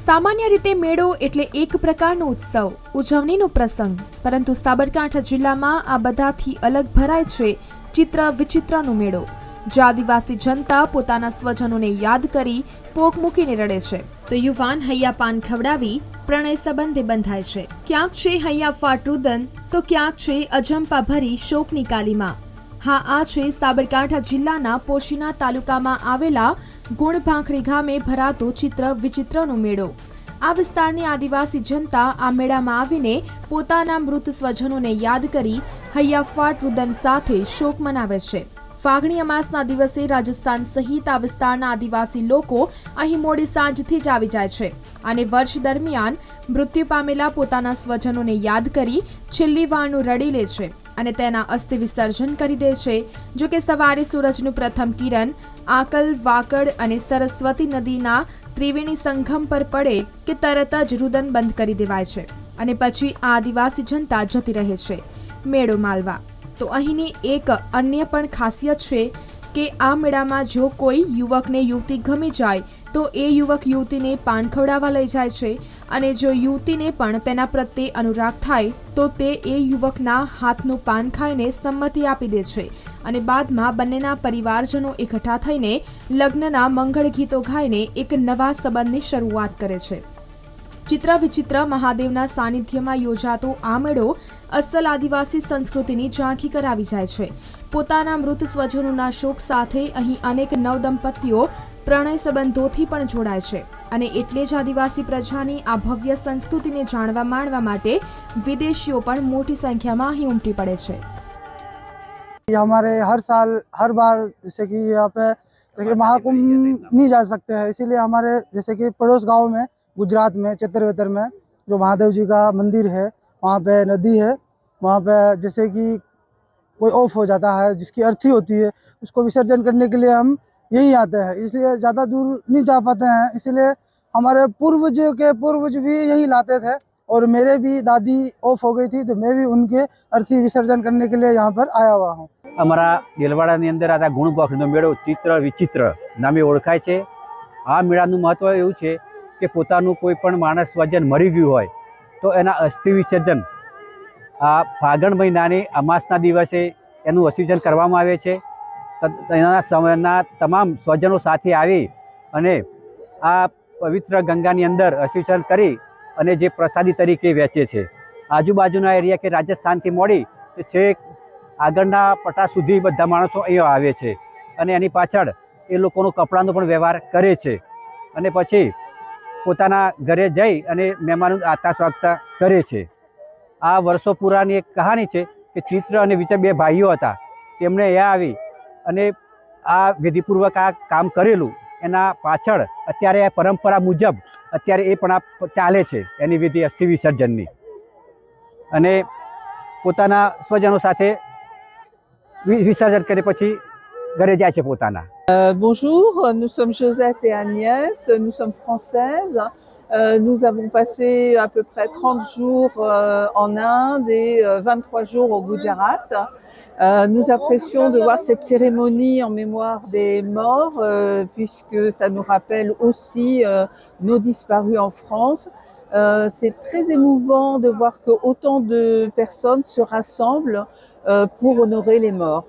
સામાન્ય રીતે મેળો એટલે એક પ્રકારનો ઉત્સવ, ઉજવણીનો પ્રસંગ, પરંતુ સાબરકાંઠા જિલ્લામાં આ બધાથી અલગ ભરાય છે ચિત્ર વિચિત્રનો મેળો, જે આદિવાસી જનતા પોતાના સ્વજનોને યાદ કરી પોક મૂકીને રડે છે તો યુવાન હૈયા પાન ખવડાવી પ્રણય સંબંધે બંધાય છે. ક્યાંક છે હૈયા ફાટ રુદન તો ક્યાંક છે અજંપા ભરી શોકની કાલીમાં. હા, આ છે સાબરકાંઠા જિલ્લાના પોશીના તાલુકામાં આવેલા ગુણભાંખરી ગામે ભરાતો ચિત્ર વિચિત્રનો મેળો. આ વિસ્તારની આદિવાસી જનતા આ મેળામાં આવીને પોતાના મૃત સ્વજનોને યાદ કરી હૈયાફાટ રુદન સાથે શોક મનાવે છે. ફાગણી અમાસના દિવસે રાજસ્થાન સહિત આ વિસ્તારના આદિવાસી લોકો અહીં મોડી સાંજથી જ આવી જાય છે અને વર્ષ દરમિયાન મૃત્યુ પામેલા પોતાના સ્વજનોને યાદ કરી છેલ્લી વારનું રડી લે છે અને તેના અસ્થિ વિસર્જન કરી દે છે. જો કે સવારે સૂરજનું પ્રથમ કિરણ આકલ, વાકડ અને સરસ્વતી નદીના ત્રિવેણી સંગમ પર પડે કે તરત જ રુદન બંધ કરી દેવાય છે અને પછી આ આદિવાસી જનતા જતી રહે છે મેળો માલવા. તો અહીંની એક અન્ય પણ ખાસિયત છે કે આ મેળામાં જો કોઈ યુવકને યુવતી ગમી જાય તો એ યુવક યુવતીને પાન ખવડાવવા લઈ જાય છે અને જો યુવતીને પણ તેના પ્રત્યે અનુરાગ થાય તો તે એ યુવકના હાથનું પાન ખાઈને સંમતિ આપી દે છે અને બાદમાં બંનેના પરિવારજનો એકઠા થઈને લગ્નના મંગળ ગીતો ગાઈને એક નવા સંબંધની શરૂઆત કરે છે. ચિત્ર વિચિત્ર મહાદેવના સાનિધ્યમાં યોજાતો આ મેળો અસલ આદિવાસી સંસ્કૃતિની ઝાંખી કરાવી જાય છે. પોતાના મૃત સ્વજનોના શોક સાથે અહીં અનેક નવદંપતીઓ પ્રણય સંબંધોથી પણ જોડાય છે અને એટલે જ આદિવાસી પ્રજાની આ ભવ્ય સંસ્કૃતિને જાણવા માણવા માટે વિદેશીઓ પણ મોટી સંખ્યામાં અહીં ઉમટી પડે છે. हमारे हर साल हर बार जैसे कि यहाँ पे देखिए महाकुंभ नहीं जा सकते हैं, इसीलिए हमारे जैसे कि पड़ोस गांव में गुजरात में चतरवेतर में जो महादेव जी का मंदिर है वहाँ पे नदी है, वहाँ पे जैसे कि कोई ऑफ हो जाता है जिसकी अर्थी होती है उसको विसर्जन करने के लिए हम यहीं आते हैं, इसलिए ज़्यादा दूर नहीं जा पाते हैं. इसीलिए हमारे पूर्वज भी यहीं लाते थे और मेरे भी दादी ऑफ हो गई थी तो मैं भी उनके अर्थी विसर्जन करने के लिए यहाँ पर आया हुआ हूँ. અમારા દેલવાડાની અંદર આ ગુણભાંખરીનો મેળો ચિત્ર વિચિત્ર નામે ઓળખાય છે. આ મેળાનું મહત્ત્વ એવું છે કે પોતાનું કોઈ પણ માણસ સ્વજન મરી ગયું હોય તો એના અસ્થિ વિસર્જન આ ફાગણ મહિનાની અમાસના દિવસે એનું વિસર્જન કરવામાં આવે છે. તેના સમયના તમામ સ્વજનો સાથે આવી અને આ પવિત્ર ગંગાની અંદર વિસર્જન કરી અને જે પ્રસાદી તરીકે વેચે છે. આજુબાજુના એરિયા કે રાજસ્થાનથી મોડી છેક આગળના પટા સુધી બધા માણસો અહીંયા આવે છે અને એની પાછળ એ લોકોનો કપડાનો પણ વ્યવહાર કરે છે અને પછી પોતાના ઘરે જઈ અને મહેમાનોનું આતા સ્વાગત કરે છે. આ વર્ષો પુરાની એક કહાની છે કે ચિત્ર અને વિચિત્ર બે ભાઈઓ હતા, તેમણે અહીંયા આવી અને આ વિધિપૂર્વક આ કામ કરેલું એના પાછળ અત્યારે આ પરંપરા મુજબ અત્યારે એ પણ આ ચાલે છે એની વિધિ અસ્થિ વિસર્જનની અને પોતાના સ્વજનો સાથે વિસર્જન કરે પછી ઘરે જાય છે પોતાના. Bonjour, nous sommes Josette et Agnès, nous sommes françaises. Nous avons passé à peu près 30 jours en Inde et 23 jours au Gujarat. Nous apprécions de voir cette cérémonie en mémoire des morts puisque ça nous rappelle aussi nos disparus en France. C'est très émouvant de voir que autant de personnes se rassemblent pour honorer les morts.